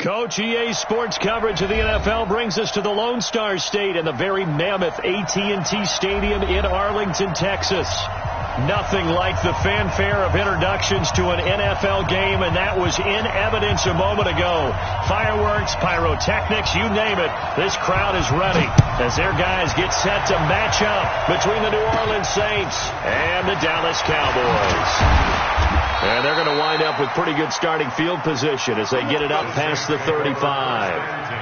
Coach, EA Sports coverage of the NFL brings us to the Lone Star State and the very mammoth AT&T Stadium in Arlington, Texas. Nothing like the fanfare of introductions to an NFL game, and that was in evidence a moment ago. Fireworks, pyrotechnics, you name it. This crowd is ready as their guys get set to match up between the New Orleans Saints and the Dallas Cowboys. And they're going to wind up with pretty good starting field position as they get it up past the 35.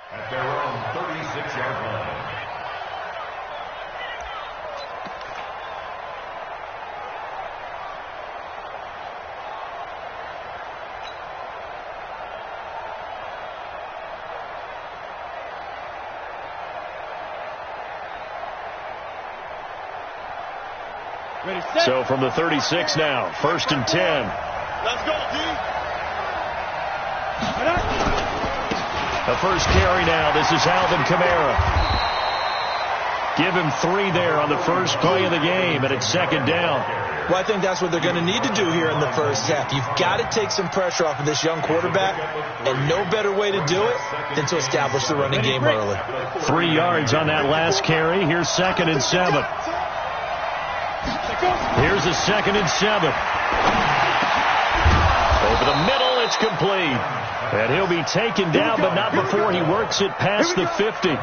At their own 36-yard line. So from the 36 now, 1st and 10. Let's go, D. The first carry now. This is Alvin Kamara. Give him 3 there on the first play of the game, and it's 2nd down. Well, I think that's what they're going to need to do here in the first half. You've got to take some pressure off of this young quarterback, and no better way to do it than to establish the running game early. 3 yards on that last carry. Here's 2nd and 7. Here's a 2nd and 7. Over the middle, it's complete. And he'll be taken down, but not before he works it past the 50.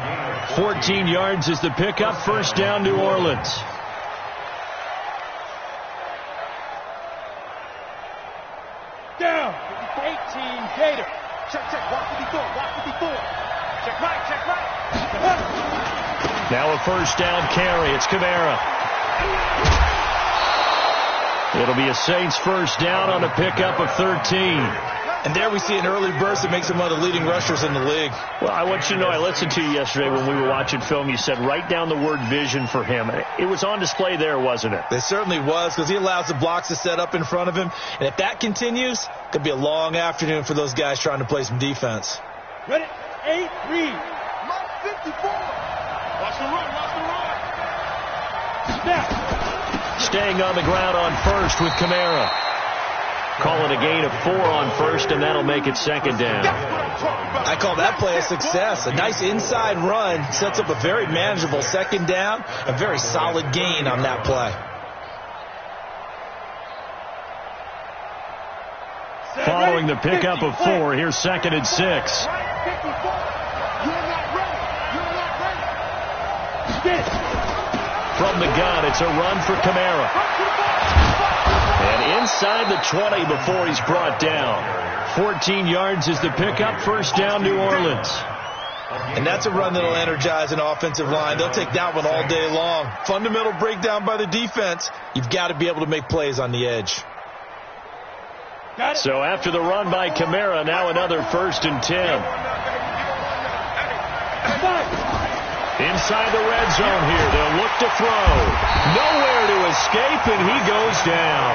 14 yards is the pickup. 1st down, New Orleans. Down. 18, Gator. Check, walk to before. Check right. Now a 1st down carry. It's Kamara. It'll be a Saints 1st down on a pickup of 13. And there we see an early burst that makes him one of the leading rushers in the league. Well, I want you to know, I listened to you yesterday when we were watching film. You said write down the word vision for him. It was on display there, wasn't it? It certainly was, because he allows the blocks to set up in front of him. And if that continues, it could be a long afternoon for those guys trying to play some defense. Ready? 8, read. Mark 54. Watch the run. Snap. Staying on the ground on 1st with Kamara. Call it a gain of 4 on 1st, and that'll make it 2nd down. I call that play a success. A nice inside run sets up a very manageable 2nd down. A very solid gain on that play. Following the pickup of 4, here's 2nd and 6. You're not ready. From the gun, it's a run for Kamara. And inside the 20 before he's brought down. 14 yards is the pickup. 1st down, New Orleans. And that's a run that will energize an offensive line. They'll take that one all day long. Fundamental breakdown by the defense. You've got to be able to make plays on the edge. So after the run by Kamara, now another 1st and 10. Inside the red zone here, they'll look to throw. Nowhere to escape, and he goes down.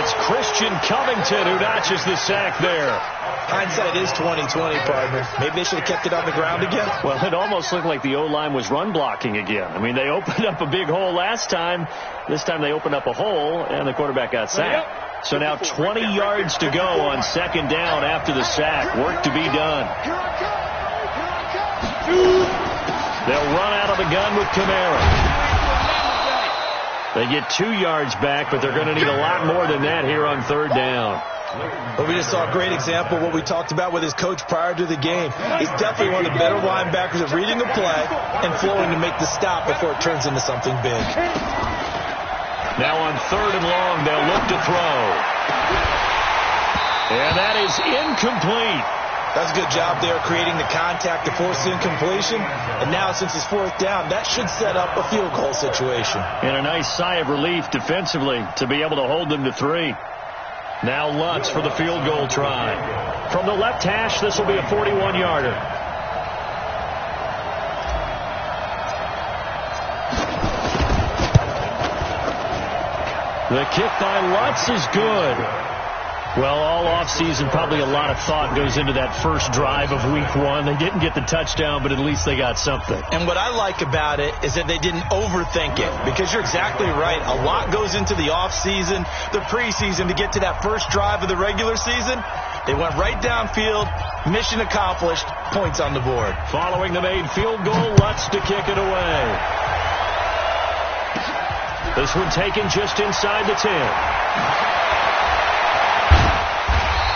It's Christian Covington who notches the sack there. Hindsight is 20/20, partner. Maybe they should have kept it on the ground again. Well, it almost looked like the O-line was run blocking again. I mean, they opened up a big hole last time. This time they opened up a hole, and the quarterback got sacked. So now 20 yards to go on 2nd down after the sack. Work to be done. They'll run out of the gun with Kamara. They get 2 yards back, but they're going to need a lot more than that here on 3rd down. Well, we just saw a great example of what we talked about with his coach prior to the game. He's definitely one of the better linebackers at reading a play and flowing to make the stop before it turns into something big. Now on 3rd and long, they'll look to throw. And that is incomplete. That's a good job there creating the contact to force the incompletion. And now since it's 4th down, that should set up a field goal situation. And a nice sigh of relief defensively to be able to hold them to 3. Now Lutz for the field goal try. From the left hash, this will be a 41-yarder. The kick by Lutz is good. Well, all offseason, probably a lot of thought goes into that first drive of week 1. They didn't get the touchdown, but at least they got something. And what I like about it is that they didn't overthink it, because you're exactly right. A lot goes into the offseason, the preseason, to get to that first drive of the regular season. They went right downfield, mission accomplished, points on the board. Following the made field goal, Lutz to kick it away. This one taken just inside the 10.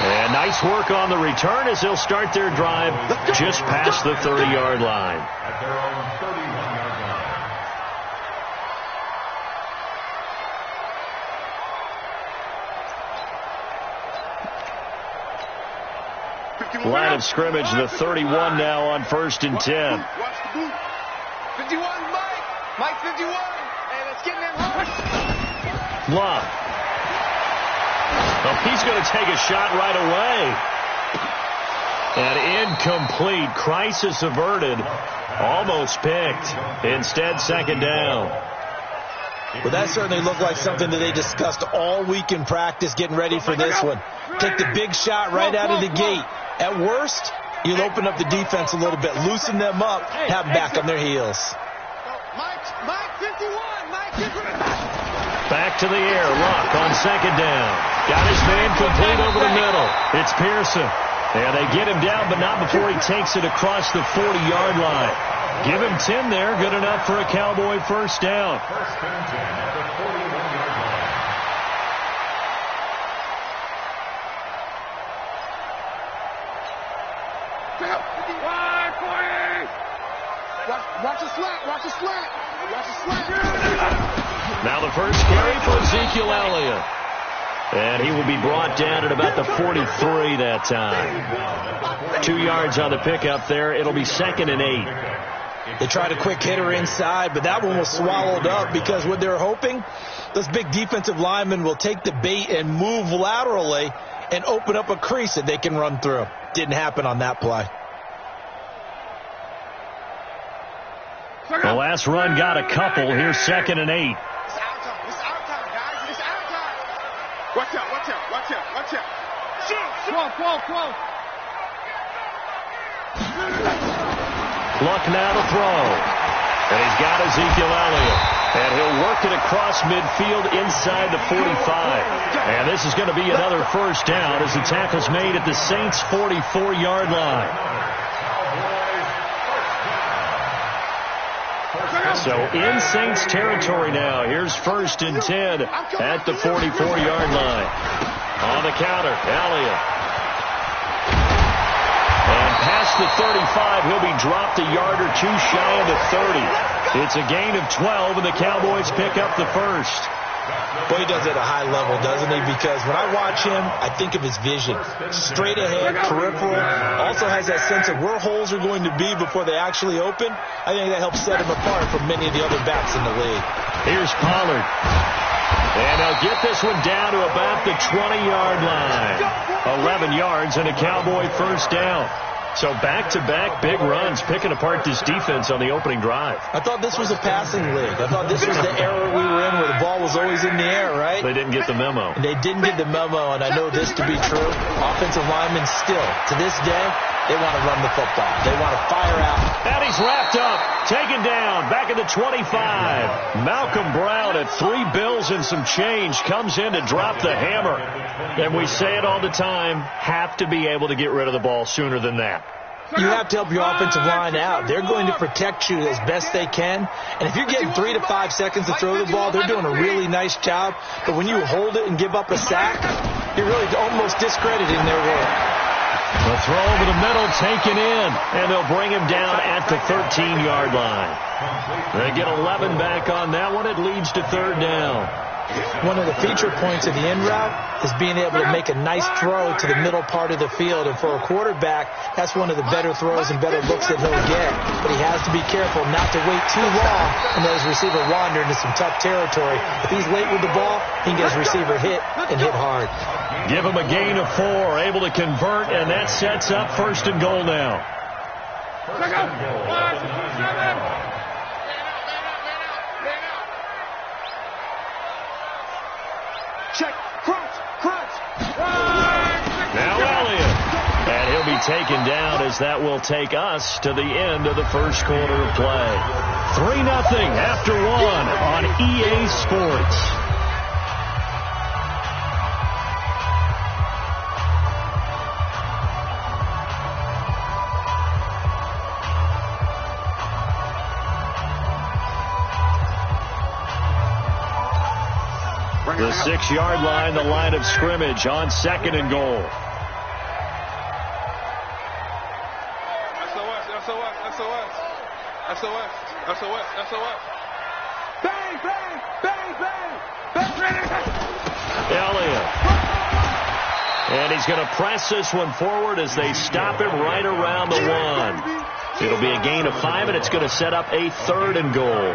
And nice work on the return as they'll start their drive just past the 30-yard line. At their own 31-yard line. Line of scrimmage, the 31 now on 1st and 10. Watch the boot. 51, Mike. Mike 51. And it's getting him hard. Love. Well, he's going to take a shot right away. And incomplete. Crisis averted. Almost picked. Instead, 2nd down. Well, that certainly looked like something that they discussed all week in practice getting ready for this one. Take the big shot right out of the gate. At worst, you'll open up the defense a little bit, loosen them up, have them back on their heels. Mike 51. Mike 51. Back to the air. Luck on 2nd down. Got his man complete over the middle. It's Pearson. And they get him down, but not before he takes it across the 40-yard line. Give him 10 there. Good enough for a Cowboy 1st down. 1st and 10 at the 41-yard line. Watch the slant. Watch the slant. Watch the slant. Now the first carry for Ezekiel Elliott. And he will be brought down at about the 43 that time. 2 yards on the pickup there. It'll be 2nd and 8. They tried a quick hitter inside, but that one was swallowed up because what they're hoping, those big defensive linemen will take the bait and move laterally and open up a crease that they can run through. Didn't happen on that play. The last run got a couple. Here's 2nd and 8. It's our time. It's our time, guys. It's our time. Watch out. Watch out. Watch out. Watch out. Close. Luck now to throw. And he's got Ezekiel Elliott. And he'll work it across midfield inside the 45. And this is going to be another 1st down as the tackle's made at the Saints' 44-yard line. So in Saints territory now. Here's 1st and 10 at the 44-yard line. On the counter, Elliott. And past the 35, he'll be dropped a yard or 2 shy of the 30. It's a gain of 12, and the Cowboys pick up the 1st. Boy, he does it at a high level, doesn't he? Because when I watch him, I think of his vision. Straight ahead, peripheral. Also has that sense of where holes are going to be before they actually open. I think that helps set him apart from many of the other backs in the league. Here's Pollard. And they'll get this one down to about the 20-yard line. 11 yards and a Cowboy first down. So back-to-back big runs, picking apart this defense on the opening drive. I thought this was a passing league. I thought this was the era we were in where the ball was always in the air, right? They didn't get the memo. They didn't get the memo, and I know this to be true. Offensive linemen still, to this day, they want to run the football. They want to fire out. And he's wrapped up, taken down, back at the 25. Malcolm Brown at 3 bills and some change comes in to drop the hammer. And we say it all the time, have to be able to get rid of the ball sooner than that. You have to help your offensive line out. They're going to protect you as best they can. And if you're getting 3 to 5 seconds to throw the ball, they're doing a really nice job. But when you hold it and give up a sack, you're really almost discrediting their work. The throw over the middle taken in, and they'll bring him down at the 13-yard line. They get 11 back on that one. It leads to third down. One of the feature points of the in route is being able to make a nice throw to the middle part of the field. And for a quarterback, that's one of the better throws and better looks that he'll get. But he has to be careful not to wait too long and let his receiver wander into some tough territory. If he's late with the ball, he can get his receiver hit and hit hard. Give him a gain of 4, able to convert, and that sets up first and goal now. Check. Crunch. Now Elliott. And he'll be taken down as that will take us to the end of the first quarter of play. 3-0 after 1 on EA Sports. The 6-yard line, the line of scrimmage on 2nd and goal. SOS. Bang. Elliott. And he's going to press this one forward as they stop him right around the 1. It'll be a gain of 5, and it's going to set up a 3rd and goal.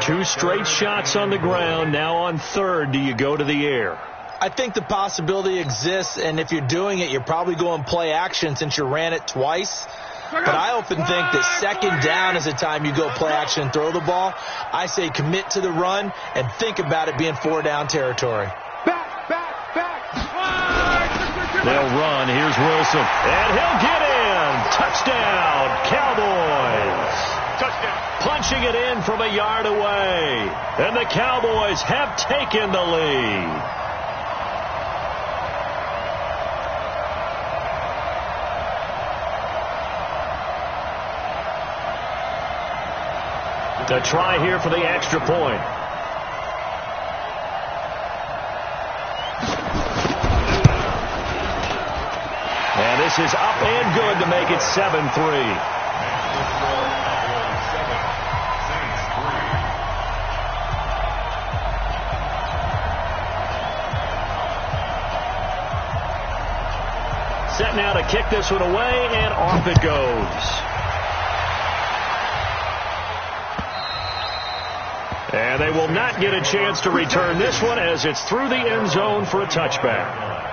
2 straight shots on the ground. Now on 3rd, do you go to the air? I think the possibility exists, and if you're doing it, you're probably going play action since you ran it twice. But I often think that 2nd down is the time you go play action and throw the ball. I say commit to the run and think about it being 4-down territory. Back. They'll run. Here's Wilson. And he'll get in. Touchdown, Cowboys. Touchdown. Punching it in from a yard away. And the Cowboys have taken the lead. To try here for the extra point. And this is up and good to make it 7-3. Set now to kick this one away, and off it goes. And they will not get a chance to return this one as it's through the end zone for a touchback.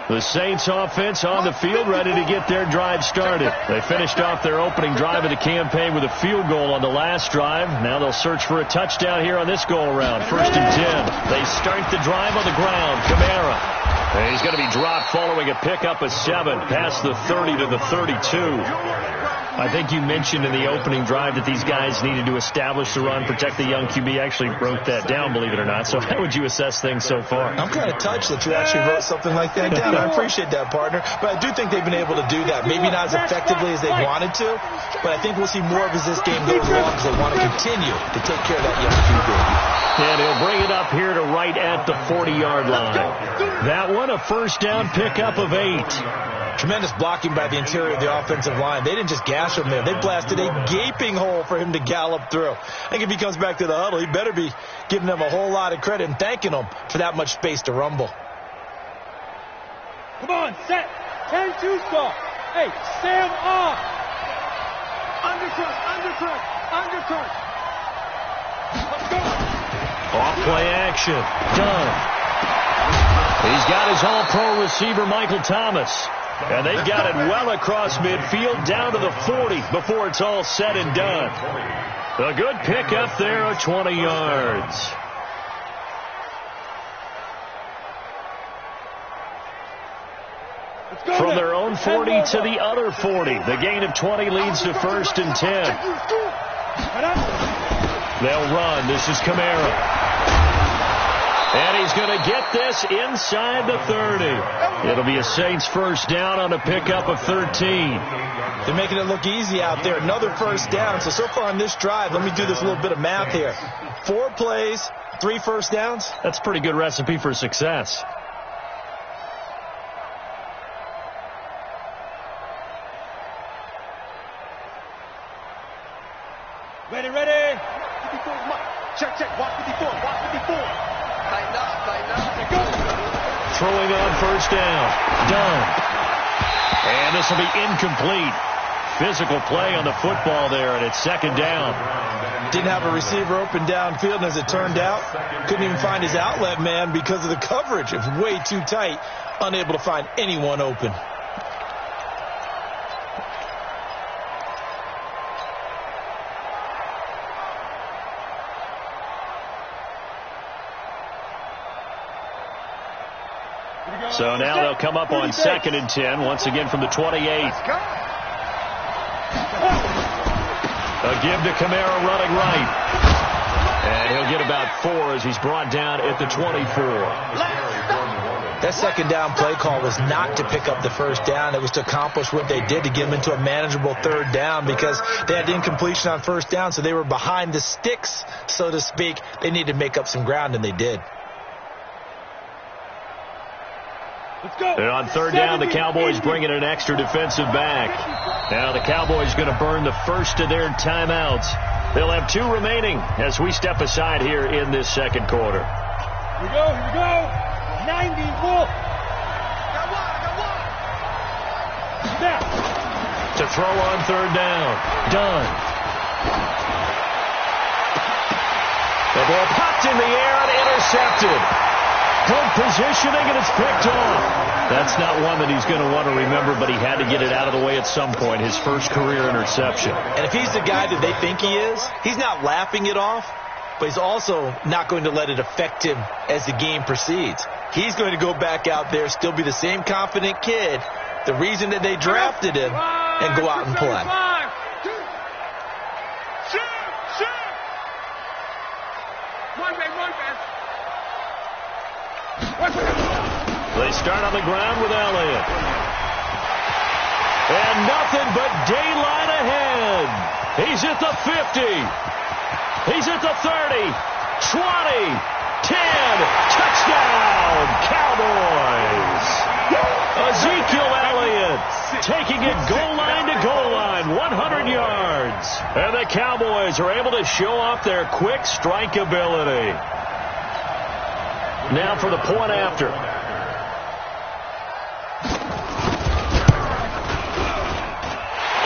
The Saints offense on the field, ready to get their drive started. They finished off their opening drive of the campaign with a field goal on the last drive. Now they'll search for a touchdown here on this go-around. 1st and 10. They start the drive on the ground. Kamara. And he's going to be dropped following a pickup of 7 past the 30 to the 32. I think you mentioned in the opening drive that these guys needed to establish the run, protect the young QB. Actually wrote that down, believe it or not. So how would you assess things so far? I'm kind of touched that you actually wrote something like that down. I appreciate that, partner. But I do think they've been able to do that. Maybe not as effectively as they wanted to, but I think we'll see more of as this game goes along because they want to continue to take care of that young QB. And he'll bring it up here to right at the 40-yard line. That one, a first down pickup of 8. Tremendous blocking by the interior of the offensive line. They didn't just gash him there. They blasted a gaping hole for him to gallop through. I think if he comes back to the huddle, he better be giving them a whole lot of credit and thanking them for that much space to rumble. Come on, set. 10-2 stop. Hey, Sam off. Undercut. Let's go. Off play action. Done. He's got his all-pro receiver, Michael Thomas. And they've got it well across midfield down to the 40 before it's all said and done. A good pick up there of 20 yards. From their own 40 to the other 40. The gain of 20 leads to 1st and 10. They'll run. This is Kamara. And he's going to get this inside the 30. It'll be a Saints first down on a pickup of 13. They're making it look easy out there. Another first down. So far on this drive, let me do this little bit of math here. 4 plays, 3 first downs. That's a pretty good recipe for success. Ready. Check. Watch 54. Tighten up. Go. Throwing on first down. Done. And this will be incomplete. Physical play on the football there, and it's 2nd down. Didn't have a receiver open downfield, and as it turned out, couldn't even find his outlet man because of the coverage. It was way too tight, unable to find anyone open. So now they'll come up on 2nd and 10, once again from the 28. A give to Kamara running right. And he'll get about 4 as he's brought down at the 24. That 2nd down play call was not to pick up the first down. It was to accomplish what they did, to get them into a manageable 3rd down, because they had incompletion on first down, so they were behind the sticks, so to speak. They needed to make up some ground, and they did. And on 3rd down, the Cowboys bring in an extra defensive back. Now the Cowboys going to burn the first of their timeouts. They'll have 2 remaining as we step aside here in this 2nd quarter. Here we go. 90, Wolf. Snap. To throw on 3rd down. Done. The ball popped in the air and intercepted. Good positioning, and it's picked off. That's not one that he's going to want to remember, but he had to get it out of the way at some point. His first career interception. And if he's the guy that they think he is, he's not laughing it off, but he's also not going to let it affect him as the game proceeds. He's going to go back out there, still be the same confident kid, the reason that they drafted him, and go out and play. They start on the ground with Elliott. And nothing but daylight ahead. He's at the 50. He's at the 30. 20. 10. Touchdown, Cowboys. Ezekiel Elliott taking it goal line to goal line, 100 yards. And the Cowboys are able to show off their quick strike ability. Now for the point after.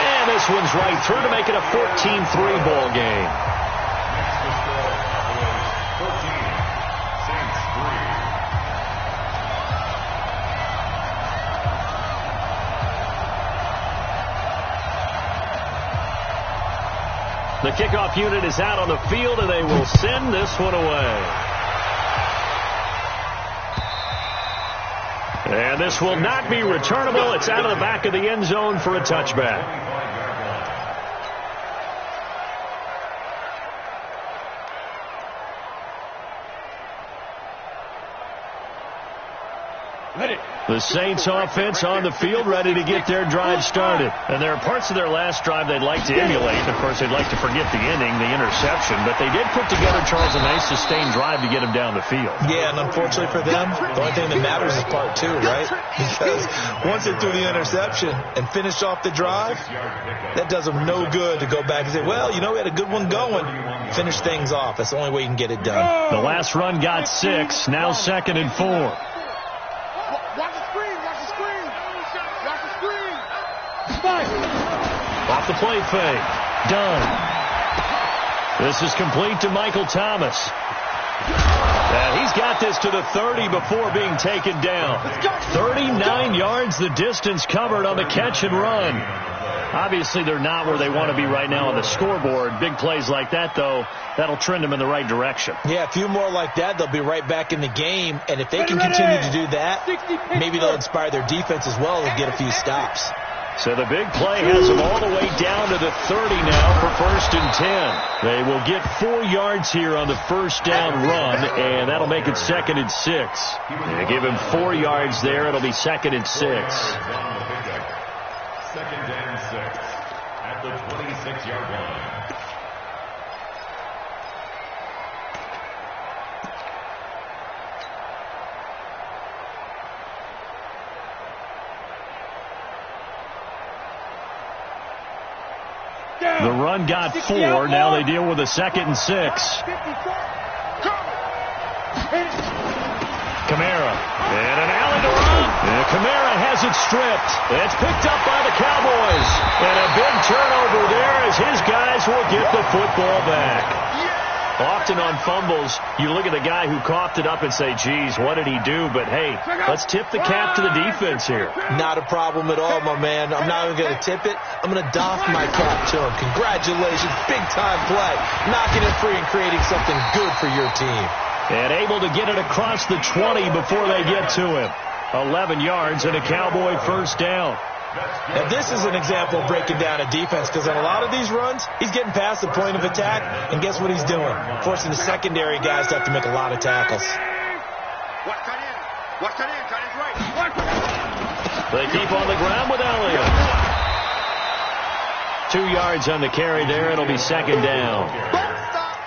And this one's right through to make it a 14-3 ball game. The kickoff unit is out on the field, and they will send this one away. And this will not be returnable. It's out of the back of the end zone for a touchback. The Saints offense on the field, ready to get their drive started. And there are parts of their last drive they'd like to emulate. Of course, they'd like to forget the inning, the interception. But they did put together, Charles, a nice sustained drive to get them down the field. Yeah, and unfortunately for them, the only thing that matters is part two, right? Because once they threw the interception and finished off the drive, that does them no good to go back and say, well, you know, we had a good one going. Finish things off. That's the only way you can get it done. The last run got 6. Now 2nd and 4. Watch the screen. Watch the screen. Watch the screen. Off the play fake. Done. This is complete to Michael Thomas. And he's got this to the 30 before being taken down. 39 yards the distance covered on the catch and run. Obviously, they're not where they want to be right now on the scoreboard. Big plays like that, though, that'll trend them in the right direction. Yeah, a few more like that, they'll be right back in the game. And if they can continue to do that, maybe they'll inspire their defense as well and get a few stops. So the big play has them all the way down to the 30 now for 1st and 10. They will get 4 yards here on the first down run, and that'll make it 2nd and 6. They give him 4 yards there. It'll be 2nd and 6. 2nd and 6 at the 26-yard line. The run got 4. Now they deal with a 2nd and 6. Kamara. And an alley to run. And Kamara has it stripped. It's picked up by the Cowboys. And a big turnover there as his guys will get the football back. Often on fumbles, you look at the guy who coughed it up and say, geez, what did he do? But, hey, let's tip the cap to the defense here. Not a problem at all, my man. I'm not even going to tip it. I'm going to doff my cap to him. Congratulations. Big-time play. Knocking it free and creating something good for your team. And able to get it across the 20 before they get to him. 11 yards and a Cowboy first down. Now, this is an example of breaking down a defense because on a lot of these runs, he's getting past the point of attack, and guess what he's doing? Forcing the secondary guys to have to make a lot of tackles. They keep on the ground with Elliott. 2 yards on the carry there. It'll be 2nd down.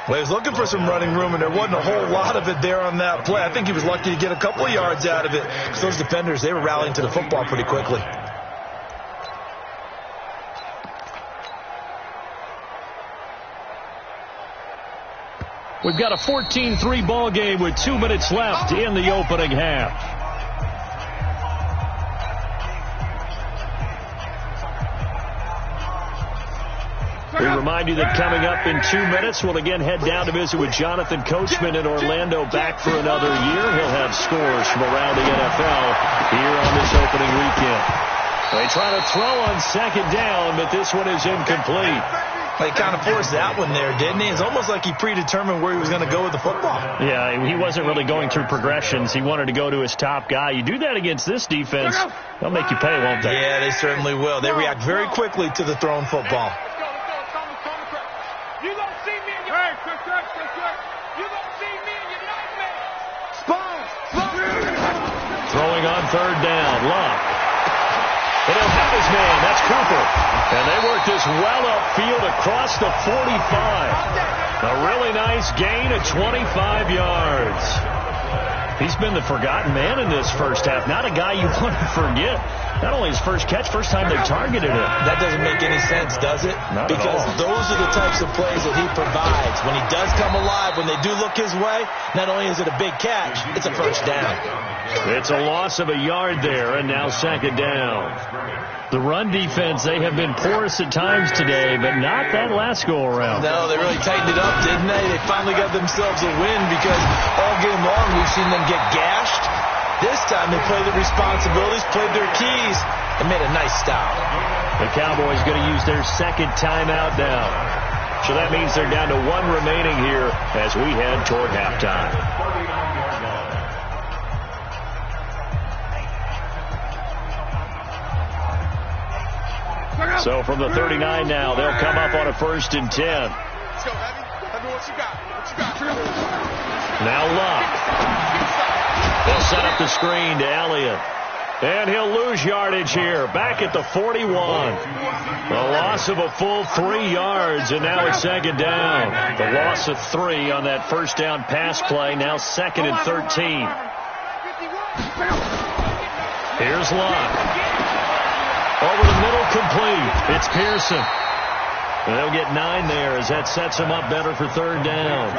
Well, he was looking for some running room, and there wasn't a whole lot of it there on that play. I think he was lucky to get a couple of yards out of it because those defenders, they were rallying to the football pretty quickly. We've got a 14-3 ball game with 2 minutes left in the opening half. We remind you that coming up in 2 minutes, we'll again head down to visit with Jonathan Coachman in Orlando, back for another year. He'll have scores from around the NFL here on this opening weekend. They try to throw on 2nd down, but this one is incomplete. He kind of forced that one there, didn't he? It's almost like he predetermined where he was going to go with the football. Yeah, he wasn't really going through progressions. He wanted to go to his top guy. You do that against this defense, they'll make you pay, won't they? Yeah, they certainly will. They react very quickly to the thrown football. You don't see me in your You don't see me in your nightmares. Throwing on 3rd down, Luck. And he'll have his man. That's Cooper. And they work this well upfield across the 45. A really nice gain of 25 yards. He's been the forgotten man in this first half. Not a guy you want to forget. Not only his first catch, first time they targeted him. That doesn't make any sense, does it? Not because at all. Those are the types of plays that he provides. When he does come alive, when they do look his way, not only is it a big catch, it's a first down. It's a loss of a yard there, and now 2nd down. The run defense, they have been porous at times today, but not that last go-around. No, they really tightened it up, didn't they? They finally got themselves a win because all game long we've seen them get gashed. This time they played the responsibilities, played their keys, and made a nice stop. The Cowboys going to use their 2nd timeout now. So that means they're down to 1 remaining here as we head toward halftime. So from the 39 now, they'll come up on a 1st and 10. Let's go, Heavy, what you got? Now Luck. They'll set up the screen to Elliott. And he'll lose yardage here. Back at the 41. A loss of a full 3 yards, and now it's second down. The loss of 3 on that first down pass play. Now 2nd and 13. Here's Locke. Over the middle, complete. It's Pearson. And they'll get 9 there as that sets him up better for third down.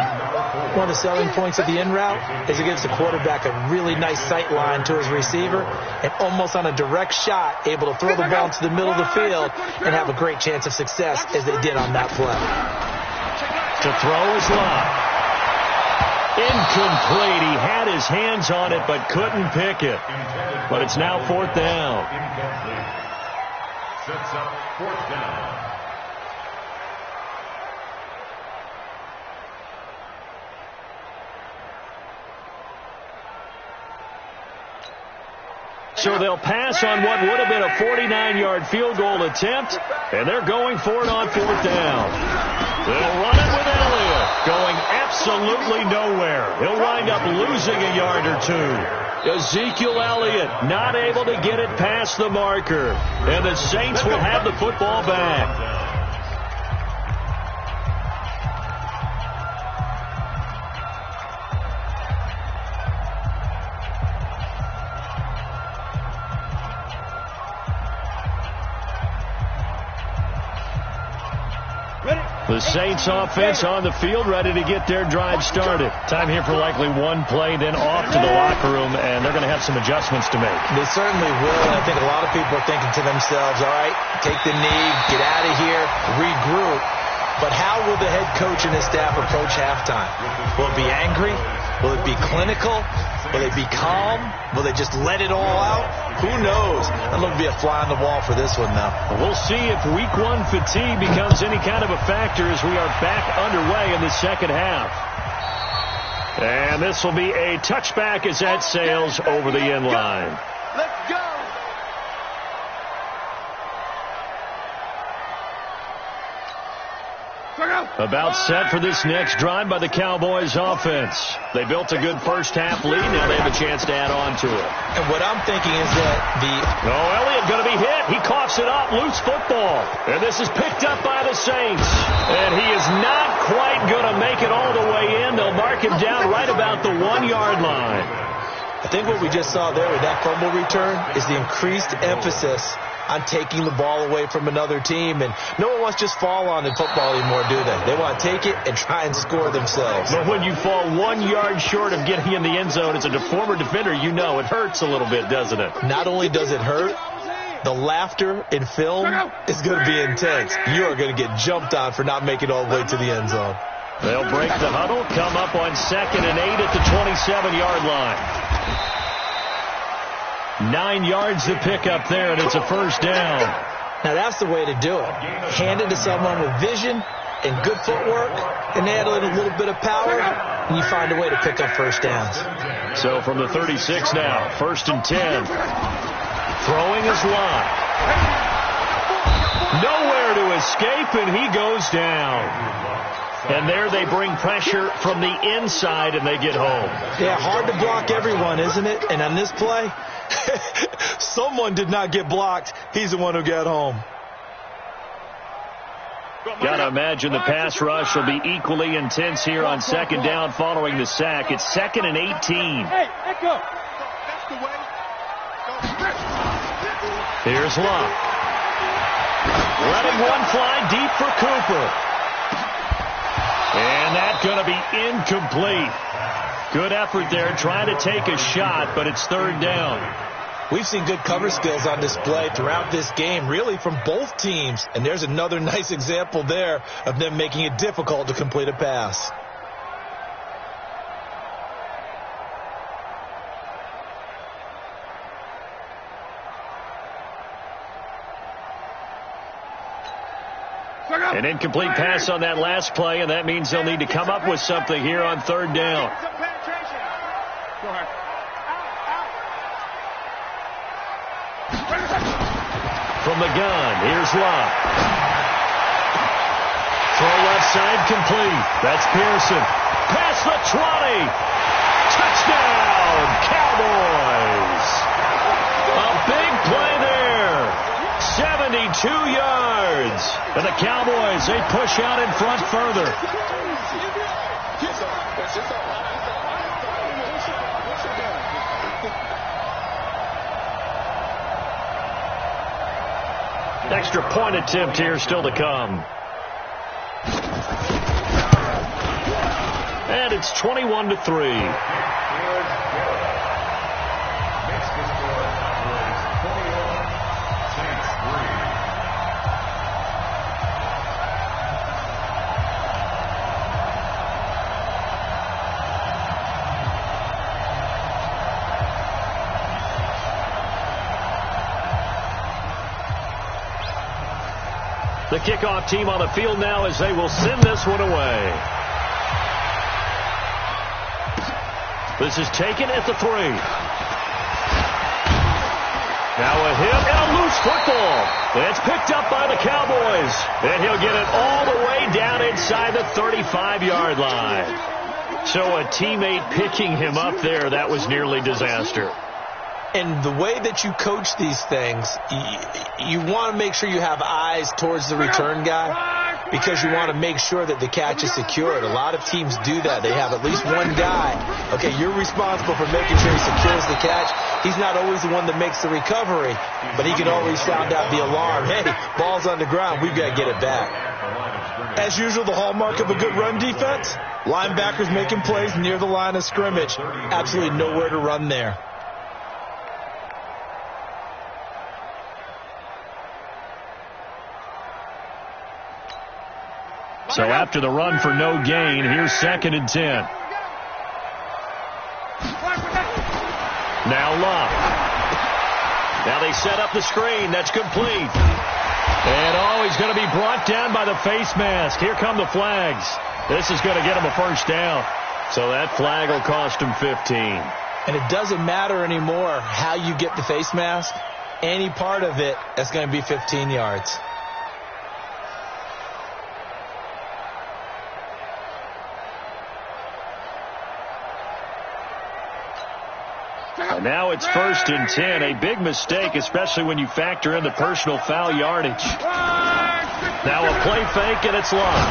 One of the selling points of the in route is it gives the quarterback a really nice sight line to his receiver and almost on a direct shot able to throw the ball to the middle of the field and have a great chance of success as they did on that play. To throw is Locke. Incomplete. He had his hands on it but couldn't pick it. But it's now 4th down. Sets up 4th down. So they'll pass on what would have been a 49-yard field goal attempt, and they're going for it on 4th down. They'll run it with Elliott, going absolutely nowhere. He'll wind up losing a yard or 2. Ezekiel Elliott not able to get it past the marker, and the Saints will have the football back. The Saints offense on the field, ready to get their drive started. Time here for likely one play, then off to the locker room, and they're going to have some adjustments to make. They certainly will, and I think a lot of people are thinking to themselves, all right, take the knee, get out of here, regroup. But how will the head coach and his staff approach halftime? Will it be angry? Will it be clinical? Will they be calm? Will they just let it all out? Who knows? That'll be a fly on the wall for this one now. We'll see if week 1 fatigue becomes any kind of a factor as we are back underway in the second half. And this will be a touchback as that sails over the end line. Let's go. About set for this next drive by the Cowboys offense. They built a good first half lead. Now they have a chance to add on to it. And what I'm thinking is that Elliott going to be hit. He coughs it up. Loose football. And this is picked up by the Saints. And he is not quite going to make it all the way in. They'll mark him down right about the 1-yard line. I think what we just saw there with that fumble return is the increased emphasis on taking the ball away from another team. And no one wants to just fall on in football anymore, do they? They want to take it and try and score themselves. But when you fall 1 yard short of getting in the end zone as a former defender, you know it hurts a little bit, doesn't it? Not only does it hurt, the laughter in film is going to be intense. You are going to get jumped on for not making it all the way to the end zone. They'll break the huddle, come up on 2nd and 8 at the 27-yard line. 9 yards to pick up there, and it's a first down. Now, that's the way to do it. Hand it to someone with vision and good footwork, and add a little bit of power, and you find a way to pick up first downs. So from the 36 now, 1st and 10. Throwing is Locke. Nowhere to escape, and he goes down. And there they bring pressure from the inside, and they get home. Yeah, hard to block everyone, isn't it? And on this play, someone did not get blocked. He's the one who got home. Got to imagine the pass rush will be equally intense here on 2nd down following the sack. It's 2nd and 18. Hey, echo. That's the way. Here's Locke. Letting one fly deep for Cooper. And that's going to be incomplete. Good effort there trying to take a shot, but it's 3rd down. We've seen good cover skills on display throughout this game, really from both teams. And there's another nice example there of them making it difficult to complete a pass. An incomplete pass on that last play, and that means they'll need to come up with something here on 3rd down. From the gun, here's Locke. Throw left side complete. That's Pearson. Past the 20. Touchdown, Cowboys. A big play there. 72 yards. And the Cowboys, they push out in front further. Extra point attempt here still to come. And it's 21-3. The kickoff team on the field now as they will send this one away. This is taken at the 3. Now a hit and a loose football. It's picked up by the Cowboys. And he'll get it all the way down inside the 35-yard line. So a teammate picking him up there, that was nearly disaster. And the way that you coach these things, you want to make sure you have eyes towards the return guy because you want to make sure that the catch is secured. A lot of teams do that. They have at least one guy. Okay, you're responsible for making sure he secures the catch. He's not always the one that makes the recovery, but he can always sound out the alarm. Hey, ball's on the ground. We've got to get it back. As usual, the hallmark of a good run defense, linebackers making plays near the line of scrimmage. Absolutely nowhere to run there. So after the run for no gain, here's 2nd and 10. Now Love. Now they set up the screen. That's complete. And he's going to be brought down by the face mask. Here come the flags. This is going to get him a first down. So that flag will cost him 15. And it doesn't matter anymore how you get the face mask. Any part of it, that's going to be 15 yards. And now it's 1st and 10. A big mistake, especially when you factor in the personal foul yardage. Now a play fake, and it's Love.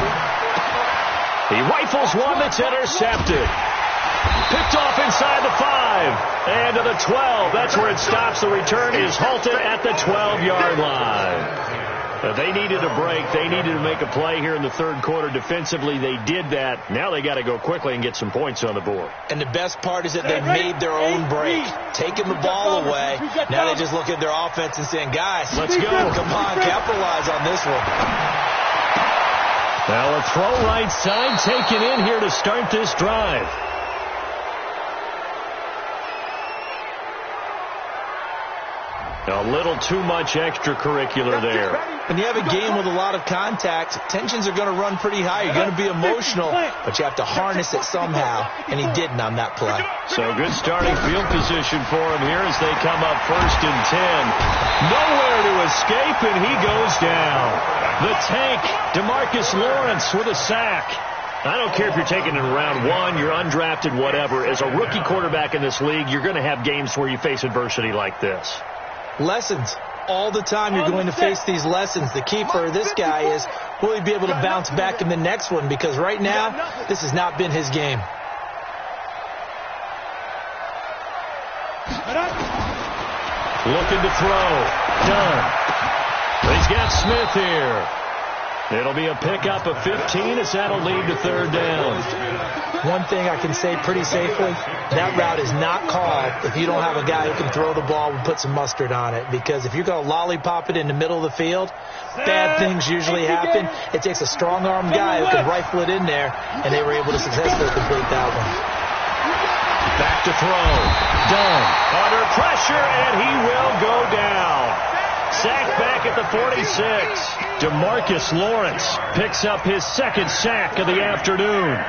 He rifles one that's intercepted. Picked off inside the 5. And to the 12. That's where it stops. The return is halted at the 12-yard line. They needed a break. They needed to make a play here in the 3rd quarter. Defensively, they did that. Now they got to go quickly and get some points on the board. And the best part is that they made their own break, taking the ball away. Now they just look at their offense and saying, guys, let's go. Come on, capitalize on this one. Now a throw right side taken in here to start this drive. A little too much extracurricular there. When you have a game with a lot of contact, tensions are going to run pretty high. You're going to be emotional, but you have to harness it somehow, and he didn't on that play. So good starting field position for him here as they come up 1st and 10. Nowhere to escape, and he goes down. The tank, DeMarcus Lawrence with a sack. I don't care if you're taking it in round 1, you're undrafted, whatever. As a rookie quarterback in this league, you're going to have games where you face adversity like this. Lessons. All the time you're going to face these lessons. The key for this guy is, will he be able to bounce back in the next one? Because right now, this has not been his game. Looking to throw. Done. He's got Smith here. It'll be a pickup of 15 as that'll lead to 3rd down. One thing I can say pretty safely, that route is not called if you don't have a guy who can throw the ball and put some mustard on it. Because if you're going to lollipop it in the middle of the field, bad things usually happen. It takes a strong-armed guy who can rifle it in there, and they were able to successfully complete that one. Back to throw. Done. Under pressure, and he will go down. Sacked back at the 46. DeMarcus Lawrence picks up his 2nd sack of the afternoon.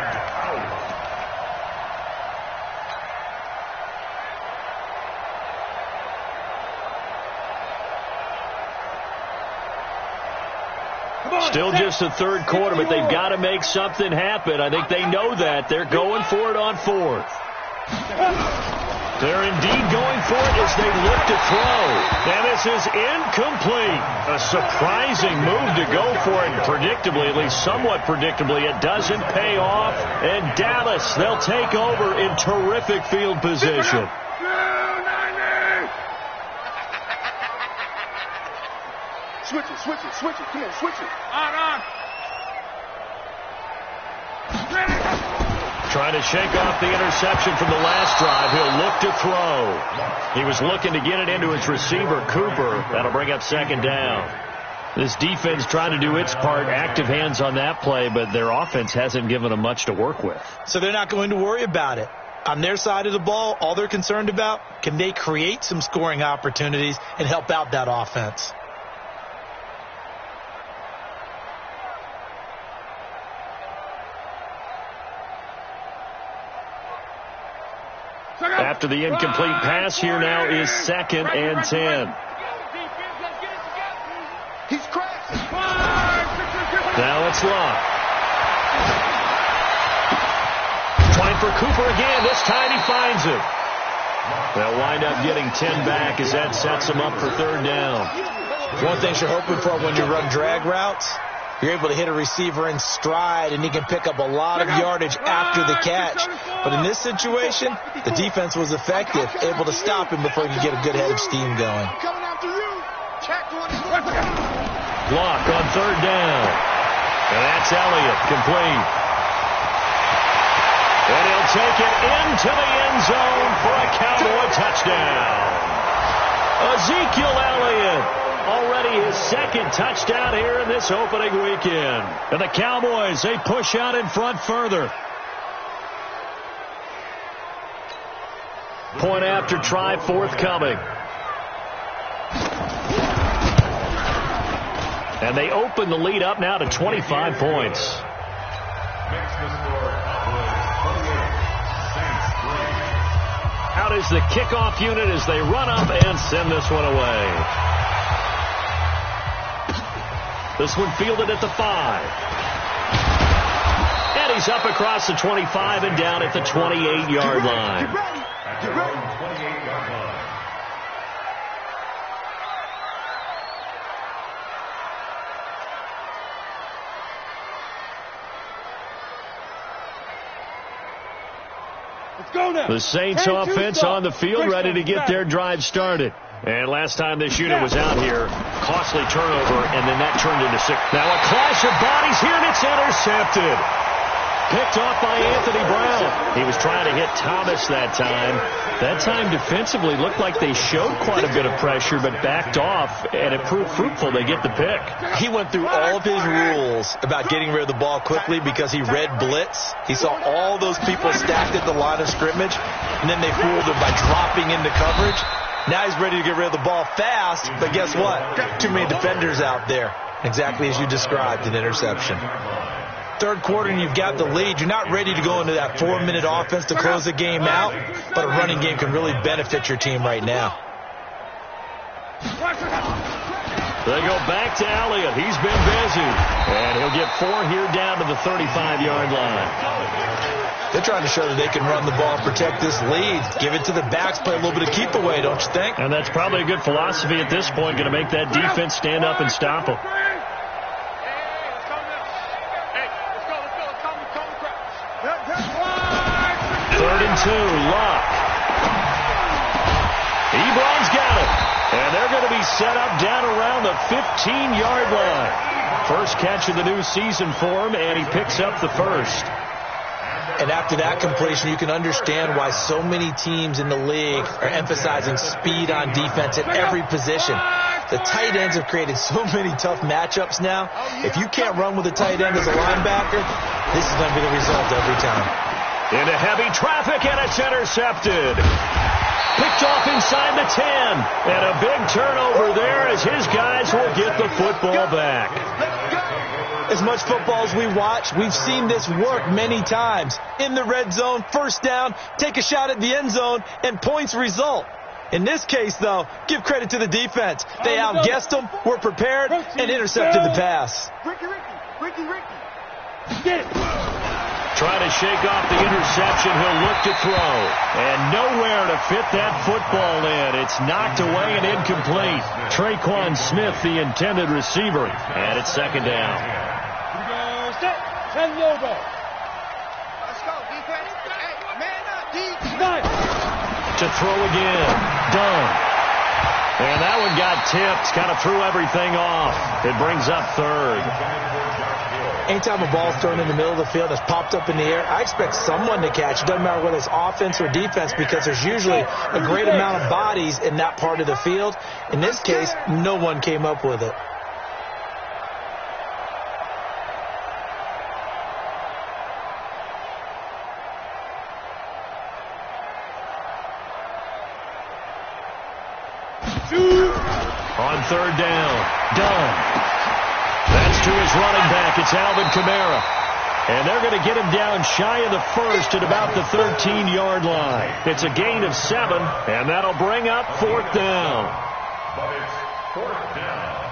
Still just the 3rd quarter, but they've got to make something happen. I think they know that. They're going for it on 4th. They're indeed going for it as they look to throw. And this is incomplete. A surprising move to go for it. Predictably, at least somewhat predictably, it doesn't pay off. And Dallas, they'll take over in terrific field position. Switch it. Come on, switch it. On. Trying to shake off the interception from the last drive. He'll look to throw. He was looking to get it into his receiver, Cooper. That'll bring up second down. This defense trying to do its part. Active hands on that play, but their offense hasn't given them much to work with. So they're not going to worry about it. On their side of the ball, all they're concerned about, can they create some scoring opportunities and help out that offense? After the incomplete pass, here now is 2nd and 10. He's crashed. Now it's Locke. Trying for Cooper again. This time he finds him. They'll wind up getting 10 back as that sets them up for 3rd down. One thing you're hoping for when you run drag routes, you're able to hit a receiver in stride, and he can pick up a lot of yardage after the catch. But in this situation, the defense was effective, able to stop him before he could get a good head of steam going. Block on 3rd down. And that's Elliott, complete. And he'll take it into the end zone for a Cowboy touchdown. Ezekiel Elliott. Already his 2nd touchdown here in this opening weekend. And the Cowboys, they push out in front further. Point after try forthcoming. And they open the lead up now to 25 points. Out is the kickoff unit as they run up and send this one away. This one fielded at the 5. And he's up across the 25 and down at the 28-yard line. Get ready. Let's go now. The Saints offense on the field, ready to get their drive started. And last time this unit was out here, costly turnover, and then that turned into 6. Now a clash of bodies here, and it's intercepted. Picked off by Anthony Brown. He was trying to hit Thomas that time. That time defensively looked like they showed quite a bit of pressure, but backed off, and it proved fruitful. They get the pick. He went through all of his rules about getting rid of the ball quickly because he read blitz. He saw all those people stacked at the line of scrimmage, and then they fooled him by dropping into coverage. Now he's ready to get rid of the ball fast, but guess what? Too many defenders out there. Exactly as you described, an interception. 3rd quarter and you've got the lead. You're not ready to go into that 4-minute offense to close the game out, but a running game can really benefit your team right now. They go back to Elliott. He's been busy. And he'll get 4 here down to the 35-yard line. They're trying to show that they can run the ball, protect this lead, give it to the backs, play a little bit of keep away, don't you think? And that's probably a good philosophy at this point, going to make that defense stand up and stop them. 3rd and 2, Locke. Ebron's got it. And they're going to be set up down around the 15-yard line. First catch of the new season for him, and he picks up the 1st. And after that completion, you can understand why so many teams in the league are emphasizing speed on defense at every position. The tight ends have created so many tough matchups now. If you can't run with a tight end as a linebacker, this is going to be the result every time. Into heavy traffic, and it's intercepted. Picked off inside the 10. And a big turnover there as his guys will get the football back. As much football as we watch, we've seen this work many times. In the red zone, 1st down, take a shot at the end zone, and points result. In this case, though, give credit to the defense. They outguessed them, were prepared, and intercepted the pass. Ricky. Get it. Trying to shake off the interception. He'll look to throw. And nowhere to fit that football in. It's knocked away and incomplete. Traquan Smith, the intended receiver. And it's second down. Set. 10 logo. Let's go, defense. Hey, man up, defense. Nice. To throw again. Done. And that one got tipped. Kind of threw everything off. It brings up third. Anytime a ball's thrown in the middle of the field, it's popped up in the air, I expect someone to catch. It doesn't matter whether it's offense or defense, because there's usually a great amount of bodies in that part of the field. In this case, no one came up with it. On third down. Done. That's to his running back. It's Alvin Kamara. And they're going to get him down shy of the first at about the 13-yard line. It's a gain of 7, and that'll bring up fourth down. But it's fourth down.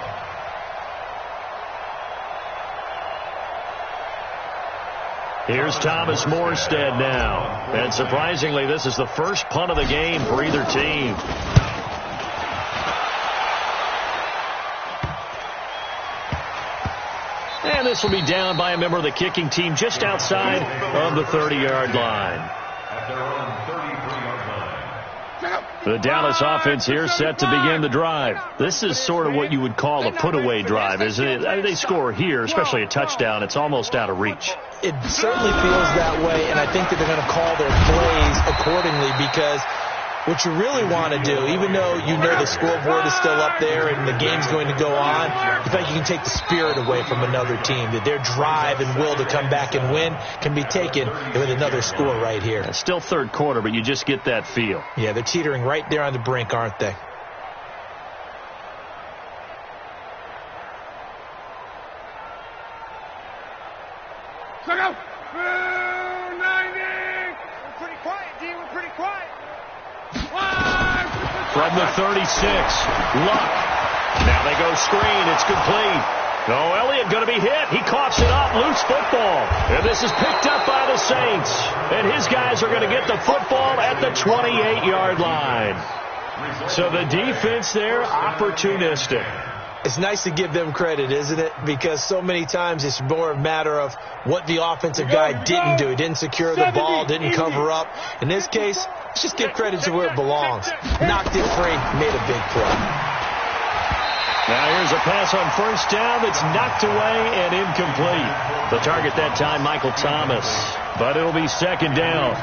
Here's Thomas Morstead now. And surprisingly, this is the first punt of the game for either team. And this will be down by a member of the kicking team just outside of the 30-yard line. At their own 33-yard line. The Dallas offense here set to begin the drive. This is sort of what you would call a put-away drive, isn't it? They score here, especially a touchdown. It's almost out of reach. It certainly feels that way, and I think that they're going to call their plays accordingly, because what you really want to do, even though you know the scoreboard is still up there and the game's going to go on, you think you can take the spirit away from another team, that their drive and will to come back and win can be taken with another score right here. It's still third quarter, but you just get that feel. Yeah, they're teetering right there on the brink, aren't they? Look out. 90. We're pretty quiet, D. We're pretty quiet. From the 36, Luck. Now they go screen. It's complete. No, Elliott going to be hit. He coughs it up. Loose football. And this is picked up by the Saints. And his guys are going to get the football at the 28-yard line. So the defense there, opportunistic. It's nice to give them credit, isn't it? Because so many times it's more a matter of what the offensive guy didn't do. He didn't secure the ball, didn't cover up. In this case, let's just give credit to where it belongs. Knocked it free, made a big play. Now here's a pass on first down that's knocked away and incomplete. The target that time, Michael Thomas. But it'll be second down.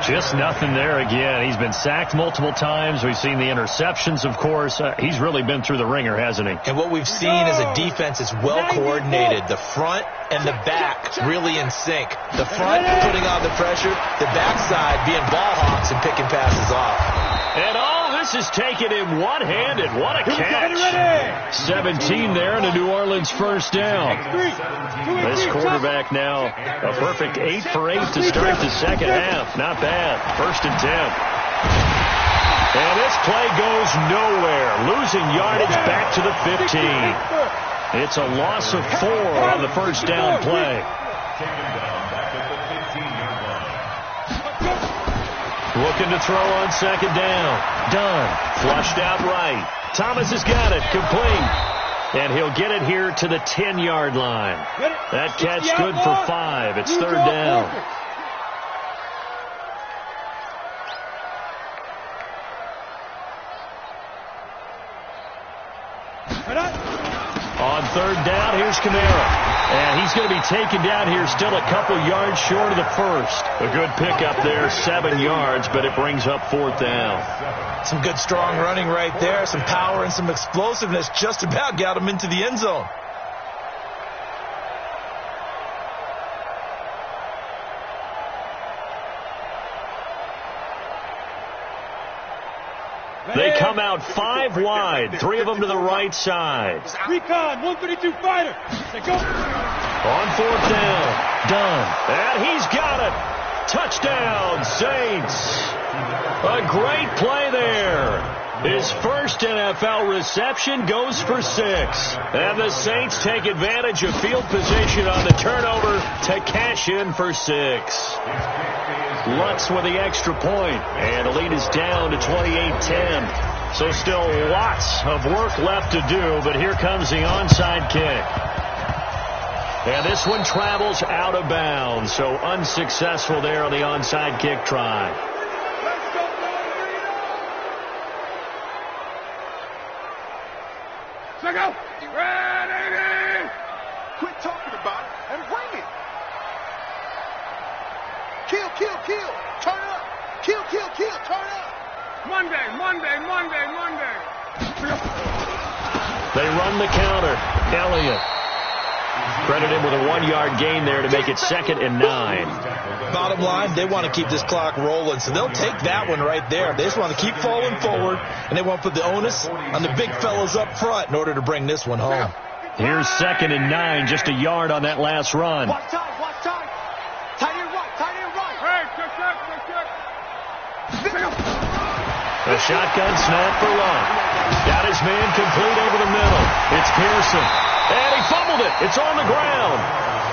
Just nothing there again. He's been sacked multiple times. We've seen the interceptions, of course. He's really been through the ringer, hasn't he? And what we've seen is a defense that's well coordinated. The front and the back really in sync. The front putting on the pressure. The backside being ball hawks and picking passes off. And all this is taken in one-handed. What a catch. 17 there and a New Orleans first down. This quarterback now a perfect 8 for 8 to start the second half. Not bad. First and 10. And this play goes nowhere. Losing yardage back to the 15. It's a loss of 4 on the first down play. Taken down back at the 15-yard line. Looking to throw on second down. Done. Flushed out right. Thomas has got it. Complete. And he'll get it here to the 10-yard line. That catch good for 5. It's third down. On third down, here's Kamara. And he's going to be taken down here still a couple yards short of the first. A good pickup there, 7 yards, but it brings up fourth down. Some good strong running right there, some power and some explosiveness just about got him into the end zone. They come out 5 wide, 3 of them to the right side. Recon, 132 fighter. They go. On fourth down, done. And he's got it. Touchdown, Saints. A great play there. His first NFL reception goes for 6. And the Saints take advantage of field position on the turnover to cash in for 6. Lutz with the extra point, and the lead is down to 28-10. So still lots of work left to do, but here comes the onside kick. And this one travels out of bounds, so unsuccessful there on the onside kick try. Ready! Quit talking about it and bring it. Kill, kill, kill. Turn up. Kill, kill, kill. Turn up. Monday. They run the counter. Elliott. Credit him with a 1-yard gain there to make it 2nd and 9. Bottom line, they want to keep this clock rolling, so they'll take that one right there. They just want to keep falling forward, and they want to put the onus on the big fellas up front in order to bring this one home. Here's 2nd and 9, just a yard on that last run. Watch time. Tight end right. Hey, check. A shotgun snap for Luck. Got his man complete over the middle. It's Pearson. And he fumbled it. It's on the ground.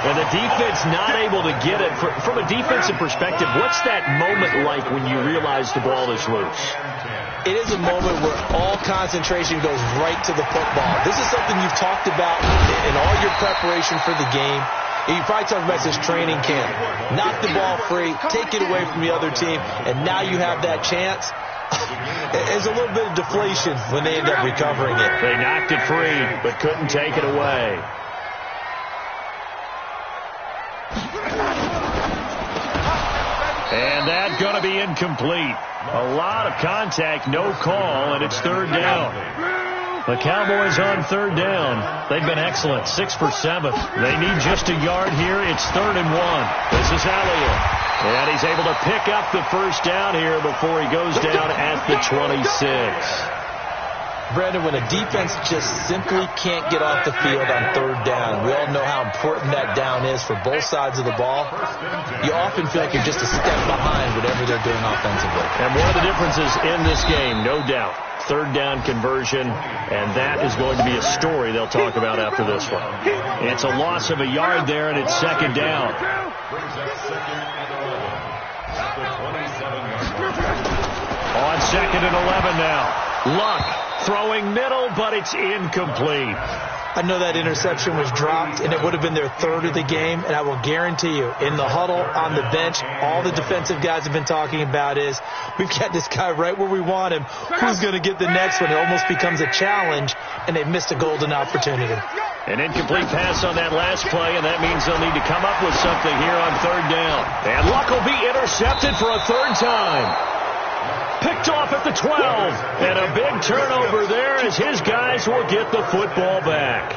And the defense not able to get it. From a defensive perspective, what's that moment like when you realize the ball is loose? It is a moment where all concentration goes right to the football. This is something you've talked about in all your preparation for the game. You probably talked about this training camp. Knock the ball free, take it away from the other team, and now you have that chance. There's a little bit of deflation when they end up recovering it. They knocked it free, but couldn't take it away. And that's going to be incomplete. A lot of contact, no call, and it's 3rd down. The Cowboys on 3rd down. They've been excellent, 6 for 7. They need just a yard here. It's 3rd and 1. This is Elliott. And he's able to pick up the first down here before he goes down at the 26. Brandon, when a defense just simply can't get off the field on 3rd down, we all know how important that down is for both sides of the ball. You often feel like you're just a step behind whatever they're doing offensively. And one of the differences in this game, no doubt, 3rd down conversion, and that is going to be a story they'll talk about after this one. It's a loss of a yard there, and it's 2nd down. On 2nd and 11 now. Luck throwing middle, but it's incomplete. I know that interception was dropped, and it would have been their 3rd of the game, and I will guarantee you, in the huddle, on the bench, all the defensive guys have been talking about is, we've got this guy right where we want him. Who's going to get the next one? It almost becomes a challenge, and they've missed a golden opportunity. An incomplete pass on that last play, and that means they'll need to come up with something here on 3rd down. And Luck will be intercepted for a 3rd time. Picked off at the 12. And a big turnover there as his guys will get the football back.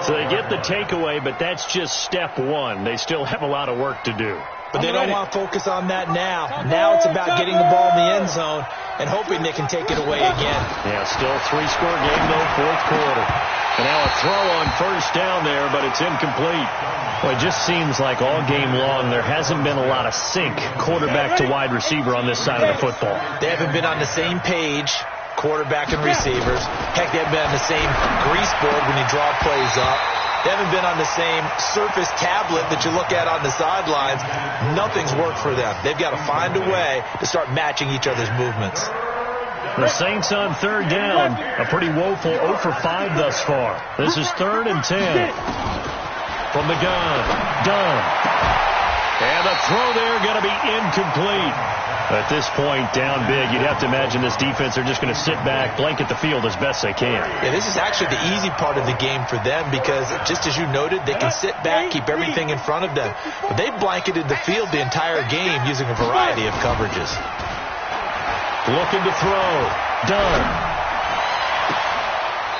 So they get the takeaway, but that's just step 1. They still have a lot of work to do. But they don't want to focus on that now. Now it's about getting the ball in the end zone and hoping they can take it away again. Yeah, still 3-score game, though, 4th quarter. And now a throw on 1st down there, but it's incomplete. Well, it just seems like all game long there hasn't been a lot of sync quarterback to wide receiver on this side of the football. They haven't been on the same page, quarterback and receivers. Heck, they haven't been on the same grease board when you draw plays up. They haven't been on the same Surface tablet that you look at on the sidelines. Nothing's worked for them. They've got to find a way to start matching each other's movements. The Saints on 3rd down. A pretty woeful 0 for 5 thus far. This is 3rd and 10. From the gun. Dunn. And the throw there going to be incomplete. At this point, down big, you'd have to imagine this defense are just going to sit back, blanket the field as best they can. Yeah, this is actually the easy part of the game for them because, just as you noted, they can sit back, keep everything in front of them. But they've blanketed the field the entire game using a variety of coverages. Looking to throw. Dunn.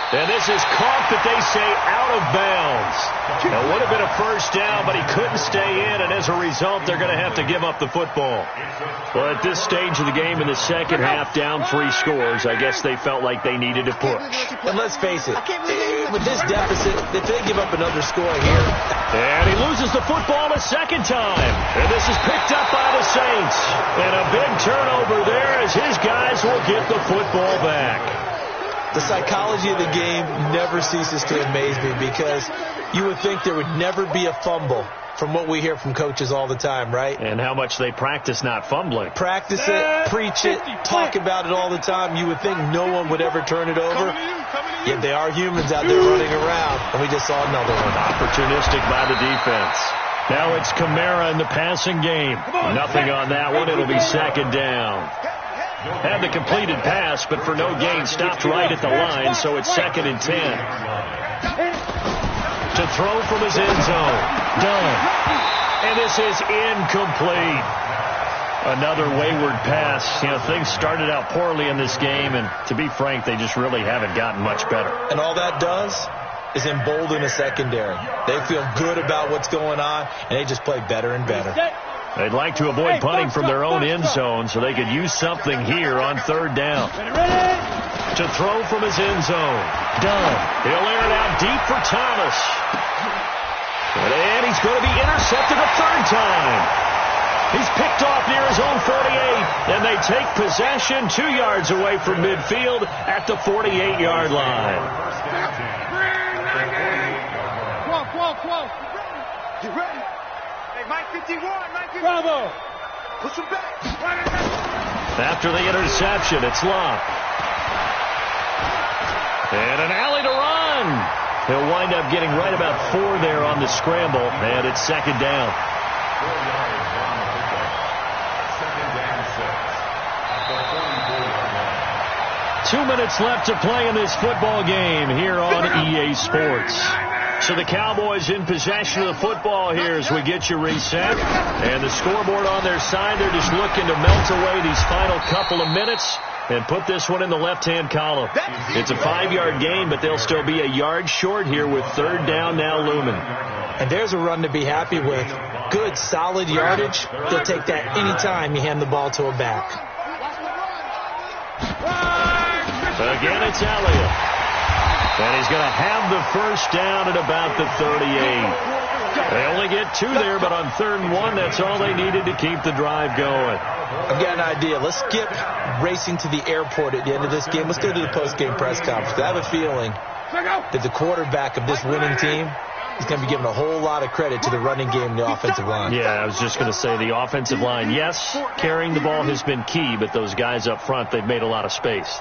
And this is caught, but they say out of bounds. It would have been a first down, but he couldn't stay in, and as a result, they're going to have to give up the football. Well, at this stage of the game in the second half, down 3 scores, I guess they felt like they needed to push. And let's face it, with this deficit, if they give up another score here. And he loses the football a second time. And this is picked up by the Saints. And a big turnover there as his guys will get the football back. The psychology of the game never ceases to amaze me because you would think there would never be a fumble from what we hear from coaches all the time, right? And how much they practice not fumbling. Practice it, preach it, talk about it all the time. You would think no one would ever turn it over. Yet they are humans out there running around, and we just saw another one. Opportunistic by the defense. Now it's Kamara in the passing game. Nothing on that one. It'll be second down. Had the completed pass, but for no gain, stopped right at the line, so it's 2nd and 10. To throw from his end zone. Done. And this is incomplete. Another wayward pass. You know, things started out poorly in this game, and to be frank, they just really haven't gotten much better. And all that does is embolden a secondary. They feel good about what's going on, and they just play better and better. They'd like to avoid punting from their own end zone so they could use something here on 3rd down. To throw from his end zone. Done. He'll air it out deep for Thomas. And he's going to be intercepted a 3rd time. He's picked off near his own 48, and they take possession 2 yards away from midfield at the 48-yard line. Get ready. Hey, Mike 51, Mike 51. Bravo. Push him back. After the interception, it's Love. And an alley to run. He'll wind up getting right about 4 there on the scramble, and it's 2nd down. 2 minutes left to play in this football game here on EA Sports. So the Cowboys in possession of the football here as we get you reset. And the scoreboard on their side, they're just looking to melt away these final couple of minutes and put this one in the left-hand column. It's a 5-yard gain, but they'll still be a yard short here with 3rd down now looming. And there's a run to be happy with. Good, solid yardage. They'll take that any time you hand the ball to a back. Again, it's Elliott. And he's going to have the first down at about the 38. They only get 2 there, but on 3rd and 1, that's all they needed to keep the drive going. I've got an idea. Let's skip racing to the airport at the end of this game. Let's go to the post-game press conference. I have a feeling that the quarterback of this winning team is going to be giving a whole lot of credit to the running game and the offensive line. Yeah, I was just going to say the offensive line, yes, carrying the ball has been key, but those guys up front, they've made a lot of space.